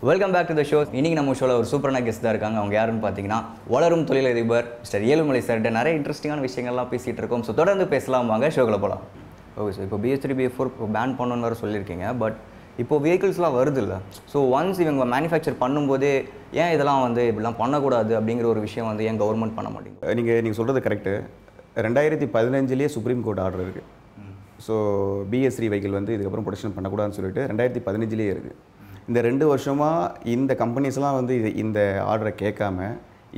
Welcome back to the show. இன்னைக்கு நம்ம ஷோவில் ஒரு சூப்பரான கெஸ்ட் தான் இருக்காங்க. அவங்க யாருன்னு பார்த்தீங்கன்னா வளரும் தொழிலதிபர் மிஸ்டர் ஏழுமலை சார்கிட்ட நிறைய இன்ட்ரெஸ்டிங்கான விஷயங்கள்லாம் பேசிகிட்டு இருக்கோம். ஸோ தொடர்ந்து பேசலாம், வாங்க ஷோவில் போகலாம். ஓகே சார், இப்போ BS3 BS4 இப்போ பேன் பண்ணணுன்னு வேறு சொல்லியிருக்கீங்க. பட் இப்போ வெஹிக்கிள்ஸ்லாம் வருது இல்லை? ஸோ ஒன்ஸ் இவங்க மேனுஃபேக்சர் பண்ணும்போதே ஏன் இதெல்லாம் இப்படிலாம் பண்ணக்கூடாது அப்படிங்கிற ஒரு விஷயம் ஏன் கவர்மெண்ட் பண்ண மாட்டேங்குது? நீங்கள் சொல்கிறது கரெக்டு. 2015 சுப்ரீம் கோர்ட் ஆர்டர் இருக்குது. ஸோ BS3 வெஹிக்கிள் இதுக்கப்புறம் ப்ரொடக்ஷன் பண்ணக்கூடாதுன்னு சொல்லிட்டு 2015 இருக்குது. இந்த 2 வருஷமாக இந்த கம்பெனிஸ்லாம் இந்த ஆர்டரை கேட்காம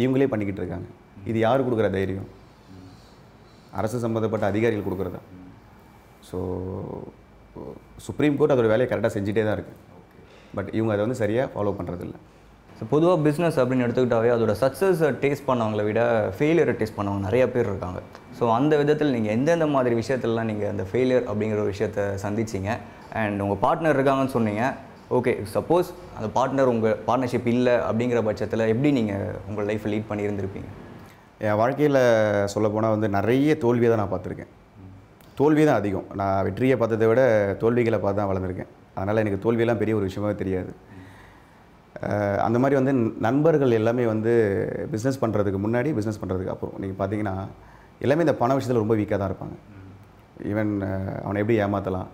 இவங்களே பண்ணிக்கிட்டு இருக்காங்க. இது யார் கொடுக்குற தைரியம்? அரசு சம்மந்தப்பட்ட அதிகாரிகள் கொடுக்குறதா? ஸோ சுப்ரீம் கோர்ட் அதோட வேலையை கரெக்டாக செஞ்சுட்டே தான் இருக்குது. பட் இவங்க அதை சரியாக ஃபாலோ பண்ணுறதில்ல. ஸோ பொதுவாக பிஸ்னஸ் அப்படின்னு எடுத்துக்கிட்டாவே அதோட சக்ஸஸை டேஸ்ட் பண்ணவங்களை விட ஃபெயிலியரை டேஸ்ட் பண்ணவங்க நிறைய பேர் இருக்காங்க. ஸோ அந்த விதத்தில் நீங்கள் எந்தெந்த மாதிரி விஷயத்துலலாம் நீங்கள் அந்த ஃபெயிலியர் அப்படிங்கிற ஒரு விஷயத்தை சந்திச்சிங்க? அண்ட் உங்கள் பார்ட்னர் இருக்காங்கன்னு சொன்னீங்க. ஓகே, சப்போஸ் அந்த உங்கள் பார்ட்னர்ஷிப் இல்லை அப்படிங்கிற பட்சத்தில் எப்படி நீங்கள் உங்கள் லைஃப்பை லீட் பண்ணி இருந்திருப்பீங்க? என் வாழ்க்கையில் சொல்லப்போனால் நிறைய தோல்வியை தான் நான் பார்த்துருக்கேன். தோல்வி தான் அதிகம். நான் வெற்றியை பார்த்ததை விட தோல்விகளை பார்த்து தான் வளர்ந்துருக்கேன். அதனால் எனக்கு தோல்வியெல்லாம் பெரிய ஒரு விஷயமாகவே தெரியாது. அந்த மாதிரி நண்பர்கள் எல்லாமே பிஸ்னஸ் பண்ணுறதுக்கு முன்னாடி, பிஸ்னஸ் பண்ணுறதுக்கு அப்புறம் நீங்கள் பார்த்தீங்கன்னா எல்லாமே இந்த பண விஷயத்தில் ரொம்ப வீக்காக தான் இருப்பாங்க. ஈவன் அவனை எப்படி ஏமாற்றலாம்,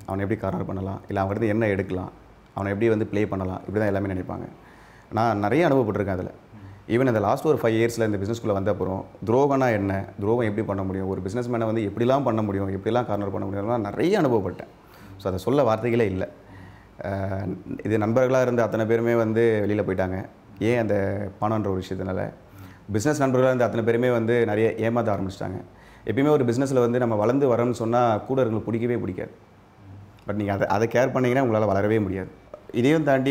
அவனை எப்படி கார்னர் பண்ணலாம், இல்லை அவங்ககிட்ட என்ன எடுக்கலாம், அவனை எப்படி ப்ளே பண்ணலாம், இப்படி தான் எல்லாமே நினைப்பாங்க. நான் நிறைய அனுபவப்பட்டிருக்கேன் அதில். ஈவன் இந்த லாஸ்ட் ஒரு 5 இயர்ஸில் இந்த பிஸ்னஸ்குள்ளே வந்த அப்புறம் துரோகம்னா என்ன, துரோகம் எப்படி பண்ண முடியும், ஒரு பிஸ்னஸ் மேனை எப்படிலாம் பண்ண முடியும், எப்படிலாம் கார்னர் பண்ண முடியும்லாம் நிறைய அனுபவப்பட்டேன். ஸோ அதை சொல்ல வார்த்தைகளே இல்லை. இது நண்பர்களாக இருந்த அத்தனை பேருமே வெளியில் போயிட்டாங்க. ஏன் அந்த பணம்ன்ற ஒரு விஷயத்தினால. பிஸ்னஸ் நண்பர்களாக இருந்த அத்தனை பேருமே நிறைய ஏமாற்ற ஆரம்பிச்சிட்டாங்க. எப்பயுமே ஒரு பிஸ்னஸில் நம்ம வளர்ந்து வரோம்னு சொன்னால் கூட இருக்கிறவங்களுக்கு பிடிக்கவே பிடிக்காது. பட் நீங்கள் அதை கேர் பண்ணிங்கன்னா உங்களால் வளரவே முடியாது. இதையும் தாண்டி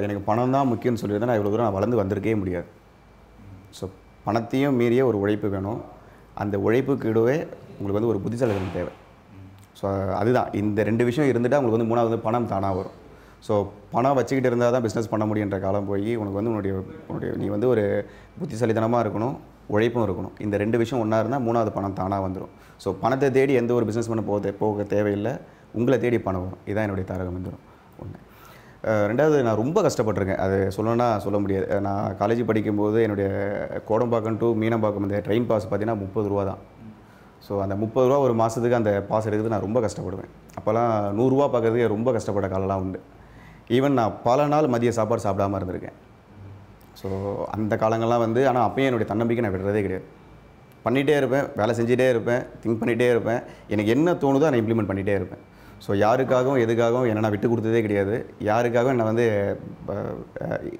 எனக்கு பணம் தான் முக்கியம்னு சொல்லி நான் இவ்வளோ தூரம் நான் வளர்ந்து வந்திருக்கவே முடியாது. ஸோ பணத்தையும் மீறிய ஒரு உழைப்பு வேணும். அந்த உழைப்புக்கு இடவே உங்களுக்கு ஒரு புத்திசாலித்தனம் தேவை. ஸோ அதுதான் இந்த 2 விஷயம் இருந்துட்டால் உங்களுக்கு மூணாவது பணம் தானாக வரும். ஸோ பணம் வச்சுக்கிட்டு இருந்தால் தான் பிஸ்னஸ் பண்ண முடியுன்ற காலம் போய் உனக்கு உன்னுடைய நீ ஒரு புத்திசாலித்தனமாக இருக்கணும், உழைப்பும் இருக்கணும். இந்த 2 விஷயம் ஒன்றா இருந்தால் மூணாவது பணம் தானாக வந்துடும். ஸோ பணத்தை தேடி எந்த ஒரு பிஸ்னஸ் பண்ண போக தேவையில்லை, உங்களை தேடி பணம் வரும். இதுதான் என்னுடைய தாரகம் வந்துடும். ஒன்று. 2வது, நான் ரொம்ப கஷ்டப்பட்டிருக்கேன். அது சொல்லணும்னா சொல்ல முடியாது. நான் காலேஜ் படிக்கும்போது என்னுடைய கோடம்பாக்கம் டு மீனம்பாக்கம் இந்த ட்ரெயின் பாஸ் பார்த்தீங்கன்னா 30 ரூபா தான். ஸோ அந்த 30 ரூபா ஒரு மாதத்துக்கு அந்த பாஸ் எடுக்கிறது நான் ரொம்ப கஷ்டப்படுவேன். அப்போல்லாம் 100 ரூபா பார்க்குறதுக்கு ரொம்ப கஷ்டப்பட்ட காலம்லாம் உண்டு. ஈவன் நான் பல நாள் மதிய சாப்பாடு சாப்பிடாமல் இருந்திருக்கேன். ஸோ அந்த காலங்கள்லாம் ஆனால் அப்பயும் என்னுடைய தன்னம்பிக்கை நான் விடுறதே கிடையாது. பண்ணிகிட்டே இருப்பேன், வேலை செஞ்சுட்டே இருப்பேன், திங்க் பண்ணிகிட்டே இருப்பேன். எனக்கு என்ன தோணுதோ அதை இம்ப்ளிமெண்ட் பண்ணிகிட்டே இருப்பேன். ஸோ யாருக்காகவும் எதுக்காகவும் என்னை நான் விட்டு கொடுத்ததே கிடையாது. யாருக்காகவும் என்னை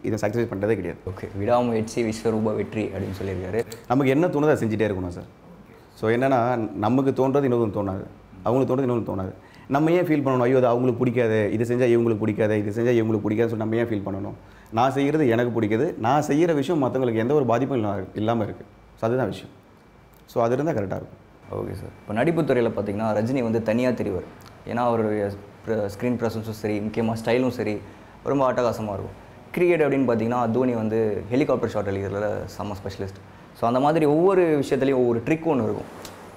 இதை சாக்ரிஃபைஸ் பண்ணுறதே கிடையாது. ஓகே, விடாமுயற்சி விஸ்வரூப வெற்றி அப்படின்னு சொல்லியிருக்காரு. நமக்கு என்ன தோணுதோ அதை செஞ்சுட்டே இருக்கணும் சார். ஸோ என்னென்னா நமக்கு தோன்றது இன்னொரு தோணாது, அவங்களுக்கு தோன்றது இன்னொன்று தோணாது. நம்ம ஏன் ஃபீல் பண்ணணும், ஐயோ அது அவங்களுக்கு பிடிக்காது, இது செஞ்சால் இவங்களுக்கு பிடிக்காது, இது செஞ்சால் இவங்களுக்கு பிடிக்காதுன்னு சொல்லி நம்ம ஏன் ஃபீல் பண்ணணும்? நான் செய்கிறது எனக்கு பிடிக்குது, நான் செய்கிற விஷயம் மற்றவங்களுக்கு எந்த ஒரு பாதிப்பும் இல்லாமல் இருக்குது. ஸோ அதுதான் விஷயம். ஸோ அது இருந்தால் கரெக்டாக இருக்கும். ஓகே சார், இப்போ நடிப்பு துறையில் பார்த்தீங்கன்னா ரஜினி தனியாக தெரிவார். ஏன்னா அவருடைய ஸ்க்ரீன் ப்ரெசன்ஸும் சரி, முக்கியமாக ஸ்டைலும் சரி, ரொம்ப அட்டகாசமாக இருக்கும். கிரிக்கெட் அப்படின்னு பார்த்தீங்கன்னா தோனி ஹெலிகாப்டர் ஷாட் அடிக்கிறதுல செம்ம ஸ்பெஷலிஸ்ட். ஸோ அந்த மாதிரி ஒவ்வொரு விஷயத்துலையும் ஒவ்வொரு ட்ரிக் ஒன்று இருக்கும்.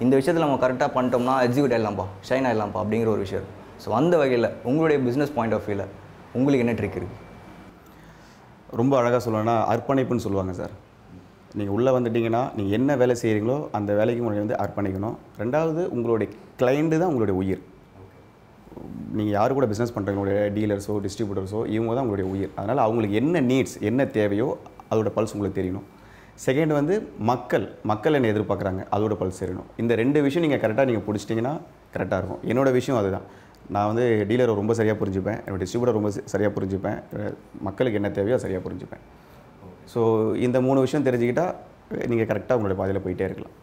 இந்த விஷயத்தில் நம்ம கரெக்டாக பண்ணிட்டோம்னா எக்ஸிக்யூட் ஆகிடலாம்ப்பா, ஷைன் ஆகிடலாம்ப்பா அப்படிங்கிற ஒரு விஷயம். ஸோ அந்த வகையில் உங்களுடைய பிஸ்னஸ் பாயிண்ட் ஆஃப் வியூவில் உங்களுக்கு என்ன ட்ரிக் இருக்குது? ரொம்ப அழகாக சொல்லணும்னா அர்ப்பணிப்புன்னு சொல்லுவாங்க சார். நீங்கள் உள்ளே வந்துட்டிங்கன்னா நீங்கள் என்ன வேலை செய்கிறீங்களோ அந்த வேலைக்கு உங்களை அர்ப்பணிக்கணும். 2வது, உங்களுடைய கிளைண்ட்டு தான் உங்களுடைய உயிர். நீங்கள் யார் கூட பிஸ்னஸ் பண்ணுறவங்களுடைய டீலர்ஸோ டிஸ்ட்ரிபியூட்டர்ஸோ இவங்க தான் உங்களுடைய உயிர். அதனால் அவங்களுக்கு என்ன நீட்ஸ், என்ன தேவையோ அதோட பல்ஸ் உங்களுக்கு தெரியணும். செகண்ட் மக்கள் என்ன எதிர்பார்க்குறாங்க, அதோட பல்ஸ் தெரியணும். இந்த 2 விஷயம் நீங்கள் கரெக்டாக பிடிச்சிட்டிங்கன்னா கரெக்டாக இருக்கும். என்னோடய விஷயம் அதுதான். நான் டீலரை ரொம்ப சரியாக புரிஞ்சுப்பேன், என்னோட டிஸ்ட்ரிபியூட்டர் ரொம்ப சரியாக புரிஞ்சுப்பேன், மக்களுக்கு என்ன தேவையோ சரியாக புரிஞ்சுப்பேன். ஸோ இந்த 3 விஷயம் தெரிஞ்சுக்கிட்டால் நீங்கள் கரெக்டாக உங்களுடைய பாதையில் போயிட்டே இருக்கலாம்.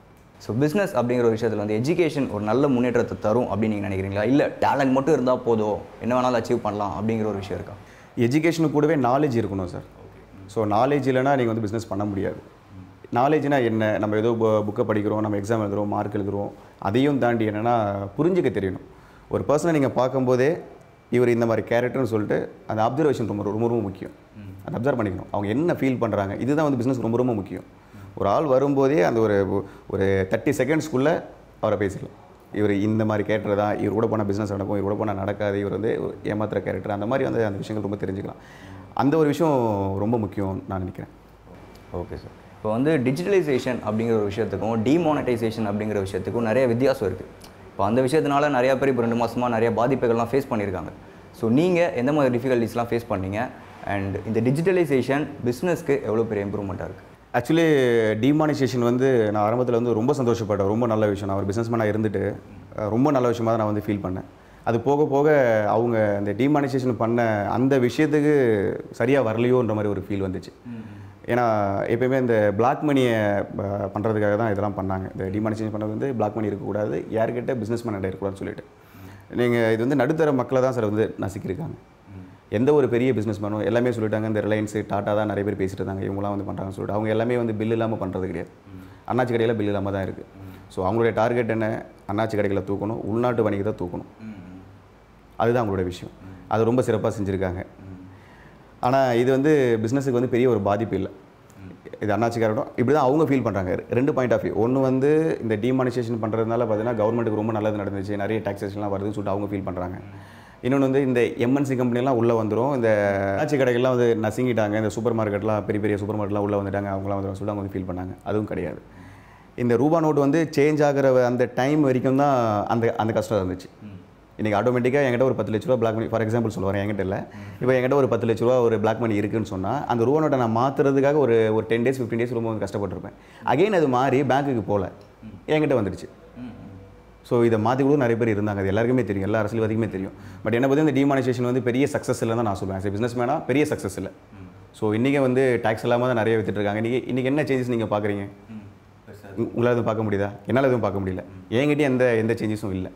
ஸோ பிஸ்னஸ் அப்படிங்கிற ஒரு விஷயத்தில் எஜுகேஷன் ஒரு நல்ல முன்னேற்றத்தை தரும் அப்படின்னு நீங்கள் நினைக்கிறீங்களா? இல்லை டேலண்ட் மட்டும் இருந்தால் போதும், என்ன வேணாலும் அச்சீவ் பண்ணலாம் அப்படிங்கிற ஒரு விஷயம் இருக்கா? எஜுகேஷனுக்கு கூடவே நாலேஜ் இருக்கணும் சார். ஸோ நாலேஜ் இல்லைனா நீங்கள் பிஸ்னஸ் பண்ண முடியாது. நாலேஜ்னால் என்ன, நம்ம ஏதோ புக்கை படிக்கிறோம், நம்ம எக்ஸாம் எழுதுகிறோம், மார்க் எழுதுகிறோம், அதையும் தாண்டி என்னென்னா புரிஞ்சிக்க தெரியணும். ஒரு பர்சனை நீங்கள் பார்க்கும்போதே இவர் இந்த மாதிரி கேரக்டர்னு சொல்லிட்டு அந்த அப்சர்வேஷன் ரொம்ப ரொம்ப ரொம்ப முக்கியம். அதை அப்சர்வ் பண்ணிக்கணும், அவங்க என்ன ஃபீல் பண்ணுறாங்க. இதுதான் பிஸ்னஸ் ரொம்ப ரொம்ப முக்கியம். ஒரு ஆள் வரும்போதே அந்த ஒரு 30 செகண்ட்ஸ்க்குள்ளே அவரை பேசிடலாம். இவர் இந்த மாதிரி கேரக்டர் தான், இவர் கூட போனால் பிஸ்னஸ் நடக்கும், இவர் கூட போனால் நடக்காது, இவர் ஏமாத்துற கேரக்டர், அந்த மாதிரி அந்த விஷயங்கள் ரொம்ப தெரிஞ்சுக்கலாம். அந்த ஒரு விஷயம் ரொம்ப முக்கியம் நான் நினைக்கிறேன். Okay sir. இப்போ வந்து டிஜிட்டலைசேஷன் அப்படிங்கிற ஒரு விஷயத்துக்கும் டிமானிட்டைசேஷன் அப்படிங்கிற விஷயத்துக்கும் நிறைய வித்தியாசம் இருக்குது. இப்போ அந்த விஷயத்தினால நிறையா பேர் இப்போ 2 மாதமாக நிறைய பாதிப்புகள்லாம் ஃபேஸ் பண்ணியிருக்காங்க. ஸோ நீங்கள் எந்த மாதிரி டிஃபிகல்ட்டிஸ்லாம் ஃபேஸ் பண்ணீங்க அண்ட் இந்த டிஜிட்டலைசேஷன் பிஸ்னஸ்க்கு எவ்வளோ பெரிய இம்ப்ரூவ்மெண்ட்டாக இருக்குது? ஆக்சுவலி டிமானிசேஷன் வந்து நான் ஆரம்பத்தில் வந்து ரொம்ப சந்தோஷப்பட்டேன். ரொம்ப நல்ல விஷயம். நான் ஒரு பிஸ்னஸ்மேனாக இருந்துட்டு ரொம்ப நல்ல விஷயமாக தான் நான் வந்து ஃபீல் பண்ணேன். அது போக போக அவங்க இந்த டிமானிசேஷன் பண்ண அந்த விஷயத்துக்கு சரியாக வரலையோன்ற மாதிரி ஒரு ஃபீல் வந்துச்சு. ஏன்னா எப்பயுமே இந்த பிளாக் மணியை பண்ணுறதுக்காக தான் இதெல்லாம் பண்ணாங்க. இந்த டிமானிசேஷன் பண்ணது வந்து பிளாக் மணி இருக்கக்கூடாது, யார்கிட்ட பிஸ்னஸ் மேன் இருக்கக்கூடாதுன்னு சொல்லிட்டு. நீங்கள் இது வந்து நடுத்தர மக்களை தான் சார் வந்து நசிக்கிருக்காங்க. எந்த ஒரு பெரிய பிஸ்னஸ் மேனும் எல்லாமே சொல்லிட்டாங்க. இந்த ரிலையன்ஸு டாட்டா தான் நிறைய பேர் பேசிட்டு இருந்தாங்க, இவங்களாம் வந்து பண்ணுறாங்கன்னு சொல்லிட்டு. அவங்க எல்லாமே வந்து பில் இல்லாமல் பண்ணுறது கிடையாது. அண்ணாச்சி கடையில் பில் இல்லாமல் தான் இருக்குது. ஸோ அவங்களுடைய டார்கெட் என்ன? அண்ணாச்சி கடைகளை தூக்கணும், உள்நாட்டு வணிகத்தை தூக்கணும். அதுதான் அவங்களோட விஷயம். அது ரொம்ப சிறப்பாக செஞ்சுருக்காங்க. ஆனால் இது வந்து பிஸ்னஸுக்கு வந்து பெரிய ஒரு பாதிப்பு இல்லை. இது அண்ணாச்சிக்காரட்டும் இப்படி தான் அவங்க ஃபீல் பண்ணுறாங்க. 2 பாயிண்ட் ஆஃப் வியூ. ஒன்று வந்து இந்த டிமானிசேஷன் பண்ணுறதுனால பார்த்தீங்கன்னா கவர்மெண்ட்டுக்கு ரொம்ப நல்லது நடந்துச்சு, நிறைய டாக்ஸேஷன்லாம் வருதுன்னு சொல்லிட்டு அவங்க ஃபீல் பண்ணுறாங்க. இன்னொன்று வந்து இந்த எம்என்சி கம்பெனிலாம் உள்ளே வந்துடும், இந்த அண்ணாச்சி கடைகள்லாம் வந்து நசுங்கிட்டாங்க, இந்த சூப்பர் மார்க்கெட்லாம் பெரிய பெரிய சூப்பர் மார்க்கெட்லாம் உள்ளே வந்துட்டாங்க, அவங்களாம் வந்து சொல்லிட்டு அவங்க வந்து ஃபீல் பண்ணாங்க. அதுவும் கிடையாது. இந்த ரூபா நோட்டு வந்து சேஞ்ச் ஆகிற அந்த டைம் வரைக்கும் தான் அந்த கஷ்டம் இருந்துச்சு. இன்றைக்கி ஆட்டோமேட்டிக்காக என்கிட்ட ஒரு 10 லட்ச ரூபா பிளாக் மணி, ஃபார் எக்ஸாம்பிள் சொல்லுவார், என்கிட்ட இல்லை, இப்போ என்கிட்ட ஒரு 10 லட்ச ரூபா ஒரு பிளாக் மணி இருக்குன்னு சொன்னால் அந்த ரூபா நோட்டை நான் மாற்றுறதுக்காக ஒரு 10 days 15 days ரொம்ப வந்து கஷ்டப்பட்டிருப்பேன். அகைன் அது மாறி பேங்க்குக்கு போகல, என்கிட்ட வந்துடுச்சு. ஸோ இதை மாற்றி கூட நிறைய பேர் இருந்தாங்க. அது எல்லாருக்குமே தெரியும், எல்லா அரசியல்வாதிக்குமே தெரியும். பட் என்ன பற்றி இந்த டிமானிசேஷன் வந்து பெரிய சக்ஸஸ் இல்லை தான் நான் சொல்லுவேன். ஆஸ் பிஸ்னஸ் மேனாக பெரிய சக்ஸஸ் இல்லை. ஸோ இன்றைக்கி வந்து டேக்ஸ் இல்லாமல் தான் நிறைய வித்துட்ருக்காங்க. இன்றைக்கி என்ன சேஞ்சஸ் நீங்கள் பார்க்குறீங்க? உங்களால் எதுவும் பார்க்க முடியுதா? என்னால் எதுவும் பார்க்க முடியல. என்கிட்டயும் எந்த சேஞ்சஸும் இல்லை.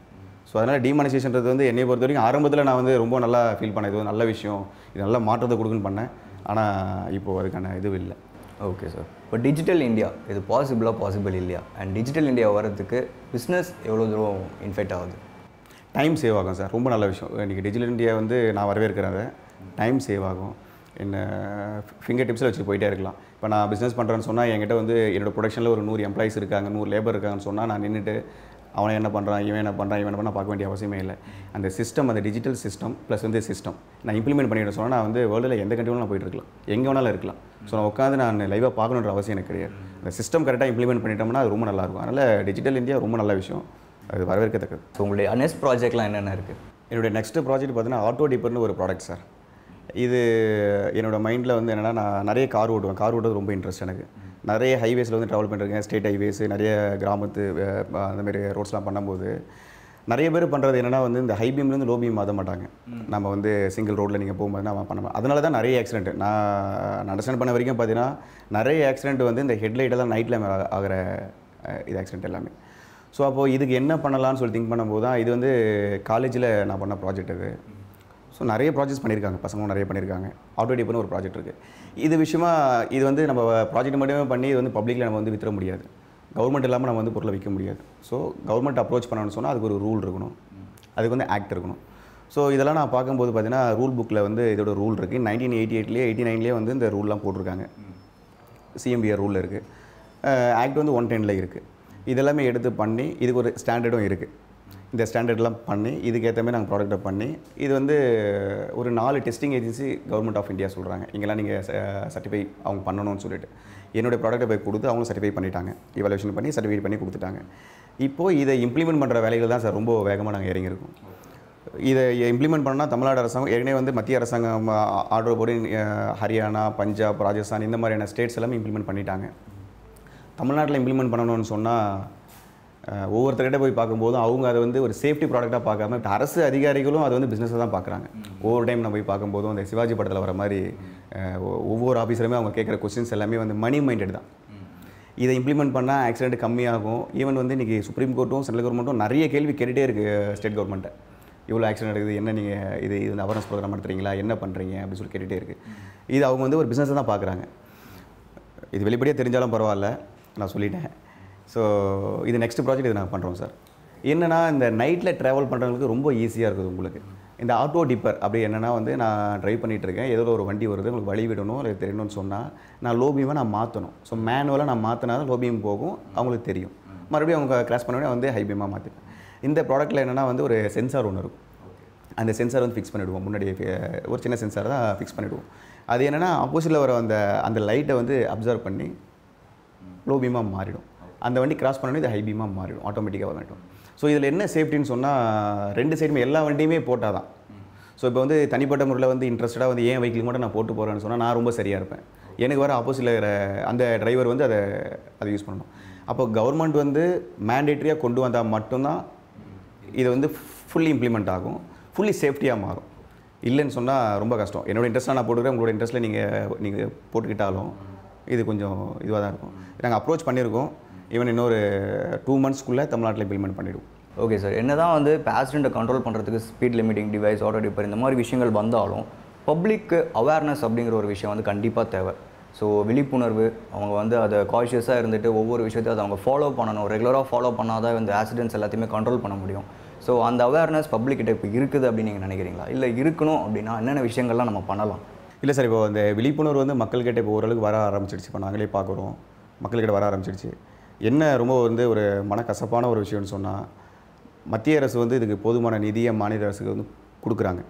ஸோ அதனால் டிமானிசேஷன்றது வந்து என்னை பொறுத்த வரைக்கும் ஆரம்பத்தில் நான் வந்து ரொம்ப நல்லா ஃபீல் பண்ணேன். இது ஒரு நல்ல விஷயம், இது நல்ல மாற்றத்தை கொடுக்குன்னு பண்ணேன். ஆனால் இப்போது அதுக்கான இதுவும் இல்லை. Okay sir. இப்போ டிஜிட்டல் இந்தியா இது பாசிபிள் இல்லையா? அண்ட் டிஜிட்டல் இந்தியா வரதுக்கு பிஸ்னஸ் எவ்வளோ தூரம் இன்ஃபெக்ட் ஆகுது? டைம் சேவ் ஆகும் சார். ரொம்ப நல்ல விஷயம். இன்றைக்கி டிஜிட்டல் இந்தியா வந்து நான் வரவேற்கிறேன். டைம் சேவ் ஆகும். என்ன ஃபிங்கர் டிப்ஸில் வச்சுட்டு போயிட்டே இருக்கலாம். இப்போ நான் பிஸ்னஸ் பண்ணுறேன்னு சொன்னால் என்கிட்ட வந்து என்னோடய ப்ரொடக்ஷனில் ஒரு 100 எம்ப்ளாயிஸ் இருக்காங்க, 100 லேபர் இருக்காங்கன்னு சொன்னால் நான் நின்றுட்டு அவனை என்ன பண்ணுறான், இவன் என்ன பண்ணுறான் பார்க்க வேண்டிய அவசியமே இல்லை. அந்த சிஸ்டம், அந்த டிஜிட்டல் சிஸ்டம் ப்ளஸ் வந்து சிஸ்டம் நான் இம்ப்ளிமெண்ட் பண்ணிட்டு சொன்னால் நான் வந்து வேர்ல்டில் எந்த கண்ட்ரியும் நான் போயிட்டு இருக்கலாம், எங்கே வேணாலும் இருக்கலாம். ஸோ நான் உட்காந்து நான் லைவாக பார்க்கணுன்ற அவசியம் எனக்கு கிடையாது. அந்த சிஸ்டம் கரெக்டாக இம்ப்ளிமெண்ட் பண்ணிட்டோம்னா அது ரொம்ப நல்லாயிருக்கும். அதனால் டிஜிட்டல் இந்தியா ரொம்ப நல்ல விஷயம், அது வரவேற்கத்தக்கது. ஸோ உங்களுடைய நெக்ஸ்ட் ப்ராஜெக்ட்லாம் என்னென்ன இருக்குது? என்னுடைய நெக்ஸ்ட் ப்ராஜெக்ட் பார்த்தீங்கன்னா ஆட்டோ டிப்பர்னு ஒரு ப்ராடக்ட் சார். இது என்னோடய மைண்டில் வந்து என்னென்னா, நான் நிறைய கார் ஓட்டுறது ரொம்ப இன்ட்ரெஸ்ட் எனக்கு. நிறைய ஹைவேஸில் வந்து ட்ராவல் பண்ணியிருக்கேன், ஸ்டேட் ஹைவேஸ், நிறைய கிராமத்து அந்தமாரி ரோட்ஸ்லாம் பண்ணும்போது நிறைய பேர் பண்ணுறது என்னென்னா வந்து இந்த ஹை பீம்லேருந்து லோ பீம் மாற்ற மாட்டாங்க. நம்ம வந்து சிங்கிள் ரோட்டில் நீங்கள் போகும்போது நான் பண்ண மாட்டேன். அதனால தான் நிறைய ஆக்சிடென்ட் நான் அண்டர்ஸ்டாண்ட் பண்ண வரைக்கும் பார்த்தீங்கன்னா நிறைய ஆக்சிடென்ட் வந்து இந்த ஹெட்லைட்டெல்லாம் நைட்டில் ஆகிற இது ஆக்சிடென்ட் எல்லாமே. ஸோ அப்போது இதுக்கு என்ன பண்ணலான்னு சொல்லி திங்க் பண்ணும்போது தான் இது வந்து காலேஜில் நான் பண்ண ப்ராஜெக்ட் இது. ஸோ நிறைய ப்ராஜெக்ட்ஸ் பண்ணியிருக்காங்க, பசங்களும் நிறைய பண்ணியிருக்காங்க. ஆட்டோ டிப்பர்னு ஒரு ப்ராஜெக்ட் இருக்குது. இது விஷயமா இது வந்து நம்ம ப்ராஜெக்ட் மட்டுமே பண்ணி இது வந்து பப்ளிக்கில் நம்ம வந்து விற்ற முடியாது. கவர்மெண்ட் இல்லாமல் நம்ம வந்து பொருளை விற்க முடியாது. ஸோ கவர்மெண்ட் அப்ரோச் பண்ணணும்னு சொன்னால் அதுக்கு ஒரு ரூல் இருக்கணும், அதுக்கு வந்து ஆக்ட் இருக்கணும். ஸோ இதெல்லாம் நான் பார்க்கும்போது பார்த்தீங்கன்னா ரூல் புக்கில் வந்து இதோட ரூல் இருக்குது. 1988 89 வந்து இந்த ரூல்லாம் போட்டிருக்காங்க. சிஎம்பிஆர் ரூலில் இருக்குது. ஆக்ட் வந்து 110 இருக்குது. இதெல்லாமே எடுத்து பண்ணி இதுக்கு ஒரு ஸ்டாண்டர்டும் இருக்குது. இந்த ஸ்டாண்டர்ட்லாம் பண்ணி இதுக்கேற்ற மாதிரி நாங்கள் ப்ராடக்ட்டை பண்ணி இது வந்து ஒரு 4 testing agency government of India சொல்கிறாங்க, இங்கெல்லாம் நீங்கள் சர்டிஃபை அவங்க பண்ணணும்னு சொல்லிட்டு என்னுடைய ப்ராடக்ட்டை போய் கொடுத்து அவங்க சர்டிஃபை பண்ணிட்டாங்க, இவாலுவேஷன் பண்ணி சர்டிஃபைட் பண்ணி கொடுத்துட்டாங்க. இப்போது இதை இம்ப்ளிமெண்ட் பண்ணுற வேலைகள் தான் சார் ரொம்ப வேகமாக நாங்கள் இறங்கியிருக்கோம். இதை இம்ப்ளிமெண்ட் பண்ணால் தமிழ்நாடு அரசாங்கம் ஏற்கனவே வந்து மத்திய அரசாங்கம் ஆர்டர் போட்டு ஹரியானா, பஞ்சாப், ராஜஸ்தான் இந்த மாதிரியான ஸ்டேட்ஸ் எல்லாமே இம்ப்ளிமெண்ட் பண்ணிட்டாங்க. தமிழ்நாட்டில் இம்ப்ளிமெண்ட் பண்ணணும்னு சொன்னால் ஒவ்வொருத்தர்கிட்ட போய் பார்க்கும்போதும் அவங்க அதை வந்து ஒரு சேஃப்டி ப்ராடக்டாக பார்க்காம அரசு அதிகாரிகளும் அதை வந்து பிஸ்னஸை தான் பார்க்குறாங்க. ஒவ்வொரு டைம் நான் போய் பார்க்கும்போதும் அந்த சிவாஜி படத்தில் வர மாதிரி ஒவ்வொரு ஆஃபீஸருமே அவங்க கேட்குற கொஸ்டின்ஸ் எல்லாமே வந்து மணி மைண்டட் தான். இதை இம்ப்ளிமெண்ட் பண்ணால் ஆக்சிடென்ட் கம்மியாகும். ஈவன் வந்து இன்றைக்கி சுப்ரீம் கோர்ட்டும் சென்ட்ரல் கவர்மெண்ட்டும் நிறைய கேள்வி கேட்டுகிட்டே இருக்குது ஸ்டேட் கவர்மெண்ட்டை. இவ்வளோ ஆக்சிடென்ட் நடக்குது, என்ன நீங்கள் இது அவேர்னஸ் ப்ரோக்ராம் நடத்துறீங்களா, என்ன பண்ணுறீங்க அப்படின்னு சொல்லி கேட்டுகிட்டே இருக்குது. இது அவங்க வந்து ஒரு பிஸ்னஸை தான் பார்க்குறாங்க. இது வெளிப்படையாக தெரிஞ்சாலும் பரவாயில்ல, நான் சொல்லிட்டேன். ஸோ இது நெக்ஸ்ட் ப்ராஜெக்ட் இது நாங்கள் பண்ணுறோம் சார். என்னென்னா இந்த நைட்டில் ட்ராவல் பண்ணுறவங்களுக்கு ரொம்ப ஈஸியாக இருக்குது. உங்களுக்கு இந்த ஆட்டோ டிப்பர் அப்படி என்னென்னா வந்து நான் ட்ரைவ் பண்ணிகிட்ருக்கேன், ஏதோ ஒரு வண்டி வருது, உங்களுக்கு வழி விடணும் இல்லை தெரியணும்னு சொன்னால் நான் லோ பீமை நான் மாற்றணும். ஸோ மேனுவலாக நான் மாற்றினா தான் லோ பீம் போகும், அவங்களுக்கு தெரியும். மறுபடியும் அவங்க கிராஸ் பண்ண வந்து ஹை பீமாக மாற்றிப்பேன். இந்த ப்ராடக்ட்டில் என்னென்னா வந்து ஒரு சென்சார் ஒன்று இருக்கும். அந்த சென்சார் வந்து ஃபிக்ஸ் பண்ணிவிடுவோம். முன்னாடி ஒரு சின்ன சென்சார் தான் ஃபிக்ஸ் பண்ணிவிடுவோம். அது என்னென்னா ஆப்போசிட்டில் வர அந்த லைட்டை வந்து அப்சர்வ் பண்ணி லோ பீமாக மாறிடும். அந்த வண்டி கிராஸ் பண்ணோன்னே இது ஹை பீமாக மாறிடும், ஆட்டோமேட்டிக்காக மாறிடும். ஸோ இதில் என்ன சேஃப்டின்னு சொன்னால் 2 சைடுமே எல்லா வண்டியுமே போட்டால் தான். ஸோ இப்போ வந்து தனிப்பட்ட முறையில் வந்து இன்ட்ரெஸ்டாக வந்து ஏன் வெஹிக்கிள் மட்டும் நான் போட்டு போகிறேன்னு சொன்னால் நான் ரொம்ப சரியாக இருப்பேன். எனக்கு வர ஆப்போசிட்டில் அந்த டிரைவர் வந்து அதை யூஸ் பண்ணணும். அப்போ கவர்மெண்ட் வந்து மேண்டேட்ரியாக கொண்டு வந்தால் மட்டும்தான் இது வந்து ஃபுல்லி இம்ப்ளிமெண்ட் ஆகும், ஃபுல்லி சேஃப்டியாக மாறும். இல்லைன்னு சொன்னால் ரொம்ப கஷ்டம். என்னோடய இன்ட்ரெஸ்ட்டாக நான் போட்டுக்கிறேன், உங்களோட இன்ட்ரெஸ்ட்டில் நீங்கள் போட்டுக்கிட்டாலும் இது கொஞ்சம் இதுவாக தான் இருக்கும். நாங்கள் அப்ரோச் பண்ணியிருக்கோம். ஈவன் இன்னொரு 2 monthsக்குள்ளே தமிழ்நாட்டில் இம்ப்ளிமெண்ட் பண்ணிவிடுவோம். Okay sir. என்ன தான் வந்து ஆக்சிடெண்ட்டை கண்ட்ரோல் பண்ணுறதுக்கு speed limiting device, auto tipper இந்த மாதிரி விஷயங்கள் வந்தாலும் பப்ளிக்கு அவேர்னஸ் அப்படிங்கிற ஒரு விஷயம் வந்து கண்டிப்பாக தேவை. ஸோ விழிப்புணர்வு, அவங்க வந்து அதை கான்ஷியஸாக இருந்துட்டு ஒவ்வொரு விஷயத்தையும் அதை அவங்க ஃபாலோ பண்ணணும். ரெகுலராக ஃபாலோ பண்ணால் தான் இந்த ஆக்சிடென்ட்ஸ் எல்லாத்தையுமே கண்ட்ரோல் பண்ண முடியும். ஸோ அந்த அவேர்னஸ் பப்ளிக்கிட்ட இப்போ இருக்குது அப்படின்னு நீங்கள் நினைக்கிறீங்களா? இல்லை இருக்கணும் அப்படின்னா என்னென்ன விஷயங்கள்லாம் நம்ம பண்ணலாம்? இல்லை சார், இப்போ அந்த விழிப்புணர்வு வந்து மக்கள்கிட்ட இப்போ ஓரளவுக்கு வர ஆரம்பிச்சிடுச்சு. இப்போ நாங்களே பார்க்குறோம், மக்கள்கிட்ட வர ஆரம்பிச்சிடுச்சு. என்ன ரொம்ப வந்து ஒரு மனக்கசப்பான ஒரு விஷயம்னு சொன்னால், மத்திய அரசு வந்து இதுக்கு போதுமான நிதியை மாநில அரசுக்கு வந்து கொடுக்குறாங்க.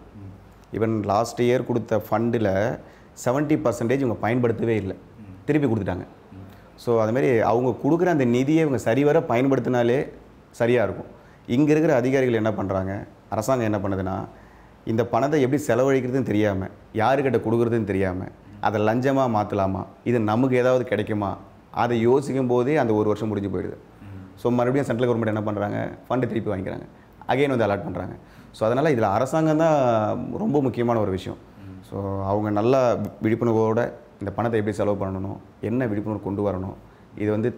ஈவன் லாஸ்ட் இயர் கொடுத்த ஃபண்டில் 70% இவங்க பயன்படுத்தவே இல்லை, திருப்பி கொடுத்துட்டாங்க. ஸோ அதுமாரி அவங்க கொடுக்குற அந்த நிதியை இவங்க சரிவர பயன்படுத்தினாலே சரியாக இருக்கும். இங்கே இருக்கிற அதிகாரிகள் என்ன பண்ணுறாங்க, அரசாங்கம் என்ன பண்ணுதுன்னா, இந்த பணத்தை எப்படி செலவழிக்கிறதுன்னு தெரியாமல், யாருக்கிட்ட கொடுக்குறதுன்னு தெரியாமல், அதை லஞ்சமாக மாற்றலாமா, இது நமக்கு ஏதாவது கிடைக்குமா, அதை யோசிக்கும் போதே அந்த 1 வருஷம் முடிஞ்சு போயிடுது. ஸோ மறுபடியும் சென்ட்ரல் கவர்மெண்ட் என்ன பண்ணுறாங்க, ஃபண்டு திருப்பி வாங்கிக்கிறாங்க, அகைன் வந்து அலாட் பண்ணுறாங்க. ஸோ அதனால் இதில் அரசாங்கம் தான் ரொம்ப முக்கியமான ஒரு விஷயம். ஸோ அவங்க நல்லா விழிப்புணர்வோடு இந்த பணத்தை எப்படி செலவு பண்ணணும், என்ன விழிப்புணர்வு கொண்டு வரணும், இது வந்து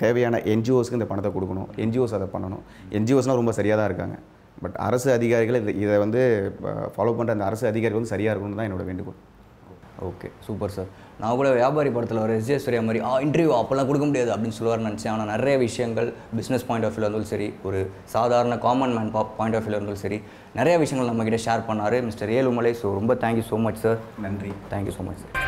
தேவையான என்ஜிஓஸ்க்கு இந்த பணத்தை கொடுக்கணும், என்ஜிஓஸ் அதை பண்ணணும். என்ஜிஓஸ்னால் ரொம்ப சரியாக தான் இருக்காங்க. பட் அரசு அதிகாரிகள் இதை வந்து ஃபாலோ பண்ணுற அந்த அரசு அதிகாரிகள் வந்து சரியாக இருக்கணும்னு தான் என்னோடய வேண்டுகோள். Okay, super sir. நான் கூட வியாபாரி படத்தில் வர எஸ்.ஜே. சூர்யா மாதிரி இன்டர்வியூ அப்போல்லாம் கொடுக்க முடியாது அப்படின்னு சொல்லுவார்னு நினச்சேன். ஆனால் நிறைய விஷயங்கள் பிஸ்னஸ் பாயிண்ட் ஆஃப் வியூவில் இருந்தாலும் சரி, ஒரு சாதாரண காமன் மேன் பாயிண்ட் ஆஃப் வியூவில் இருந்தாலும் சரி, நிறைய விஷயங்கள் நம்மக்கிட்ட ஷேர் பண்ணார் மிஸ்டர் ஏழுமலை. ஸோ ரொம்ப தேங்க்யூ ஸோ மச் சார். நன்றி. Thank you so much sir.